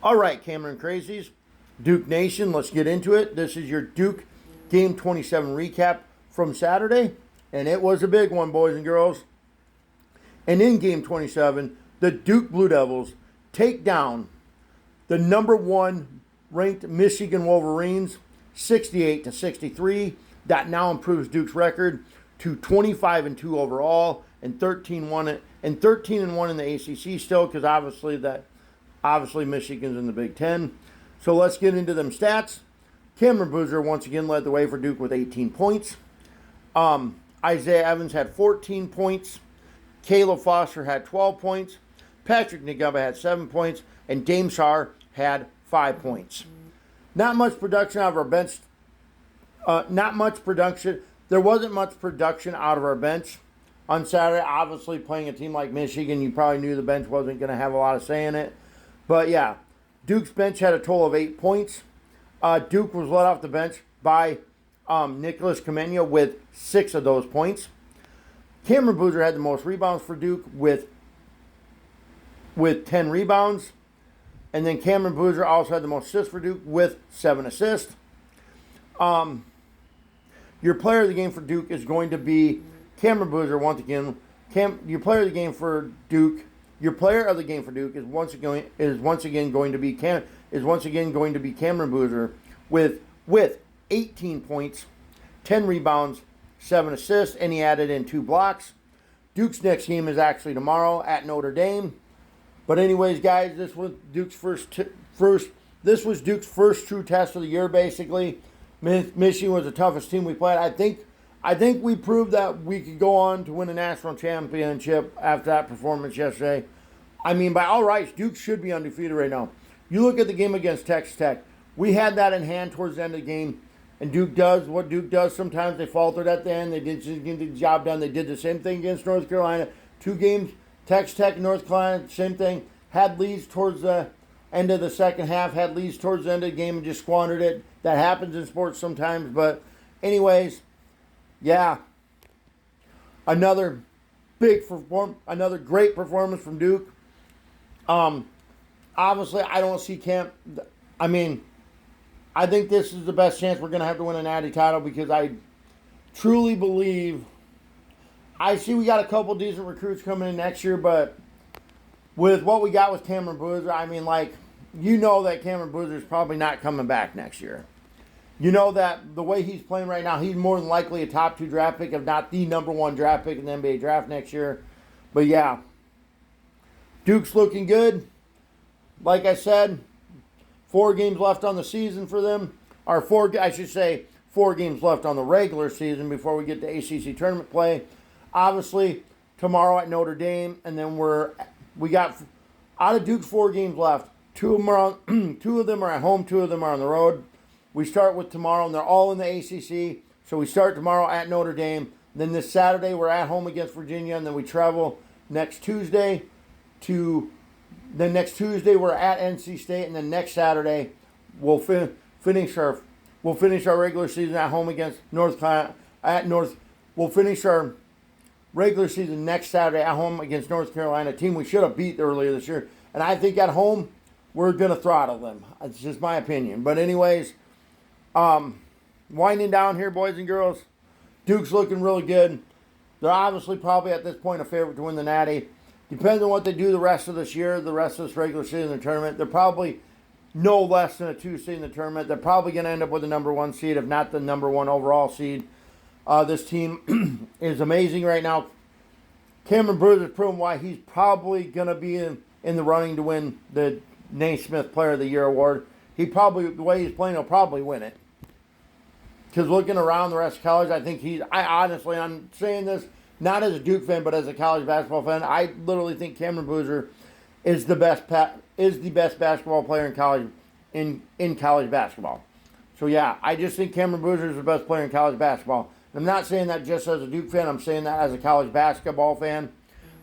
All right, Cameron Crazies, Duke Nation, let's get into it. This is your Duke Game 27 recap from Saturday, and it was a big one, boys and girls. And in Game 27, the Duke Blue Devils take down the number one ranked Michigan Wolverines 68-63. That now improves Duke's record to 25-2 overall and 13-1 and 13-1 in the ACC still, because obviously Michigan's in the Big Ten. So let's get into them stats. Cameron Boozer once again led the way for Duke with 18 points. Isaiah Evans had 14 points. Caleb Foster had 12 points. Patrick Ngaba had 7 points. And Dame Sarr had 5 points. Not much production out of our bench. There wasn't much production out of our bench on Saturday. Obviously, playing a team like Michigan, you probably knew the bench wasn't going to have a lot of say in it. But yeah, Duke's bench had a total of 8 points. Duke was let off the bench by Nicholas Kamenya with 6 of those points. Cameron Boozer had the most rebounds for Duke with 10 rebounds. And then Cameron Boozer also had the most assists for Duke with 7 assists. Your player of the game for Duke is going to be Cameron Boozer once again. Your player of the game for Duke is once again going to be Cameron Boozer with 18 points, 10 rebounds, 7 assists, and he added in 2 blocks. Duke's next game is actually tomorrow at Notre Dame. But anyways, guys, this was Duke's first true test of the year, basically. Michigan was the toughest team we played. I think we proved that we could go on to win a national championship after that performance yesterday. I mean, by all rights, Duke should be undefeated right now. You look at the game against Texas Tech. We had that in hand towards the end of the game. And Duke does what Duke does. Sometimes they faltered at the end. They didn't get the job done. They did the same thing against North Carolina. 2 games, Texas Tech, North Carolina, same thing. Had leads towards the end of the second half. Had leads towards the end of the game and just squandered it. That happens in sports sometimes. But anyways, yeah. Another great performance from Duke. Obviously, I don't see I think this is the best chance we're going to have to win a natty title, because I truly believe, I see we got a couple decent recruits coming in next year, but with what we got with Cameron Boozer, you know that Cameron Boozer is probably not coming back next year. You know that the way he's playing right now, he's more than likely a top 2 draft pick, if not the number 1 draft pick in the NBA draft next year. But yeah, Duke's looking good. Like I said, 4 games left on the season for them. Or 4 games left on the regular season before we get to ACC tournament play. Obviously, tomorrow at Notre Dame, and then we got out of Duke's 4 games left. 2 of them are at home, 2 of them are on the road. We start with tomorrow, and they're all in the ACC. So we start tomorrow at Notre Dame. Then this Saturday, we're at home against Virginia, and then we travel next Tuesday Then next Tuesday we're at NC State, and then next Saturday we'll finish our regular season at home against North Carolina. We'll finish our regular season next Saturday at home against North Carolina, a team we should have beat earlier this year. And I think at home we're gonna throttle them. It's just my opinion. But anyways, winding down here, boys and girls. Duke's looking really good. They're obviously probably at this point a favorite to win the Natty. Depends on what they do the rest of this year, the rest of this regular season in the tournament. They're probably no less than a 2 seed in the tournament. They're probably going to end up with the number 1 seed, if not the number 1 overall seed. This team is amazing right now. Cameron Boozer has proven why he's probably going to be in the running to win the Naismith Player of the Year award. The way he's playing, he'll probably win it. Because looking around the rest of college, I'm saying this not as a Duke fan, but as a college basketball fan, I literally think Cameron Boozer is the best basketball player in college in college basketball. So yeah, I just think Cameron Boozer is the best player in college basketball. I'm not saying that just as a Duke fan. I'm saying that as a college basketball fan.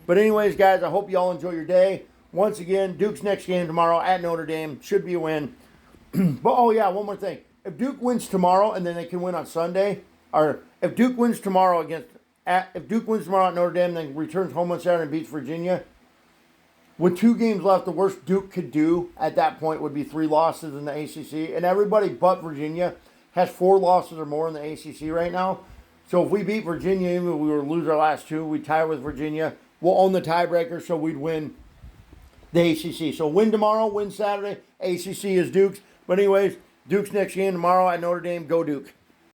But anyways, guys, I hope you all enjoy your day. Once again, Duke's next game tomorrow at Notre Dame should be a win. But oh yeah, one more thing. If Duke wins tomorrow and then they can win on Sunday, or if Duke wins tomorrow at Notre Dame and then returns home on Saturday and beats Virginia, with 2 games left, the worst Duke could do at that point would be 3 losses in the ACC. And everybody but Virginia has 4 losses or more in the ACC right now. So if we beat Virginia, even if we were to lose our last 2, we'd tie with Virginia. We'll own the tiebreaker, so we'd win the ACC. So win tomorrow, win Saturday. ACC is Duke's. But anyways, Duke's next game tomorrow at Notre Dame. Go Duke.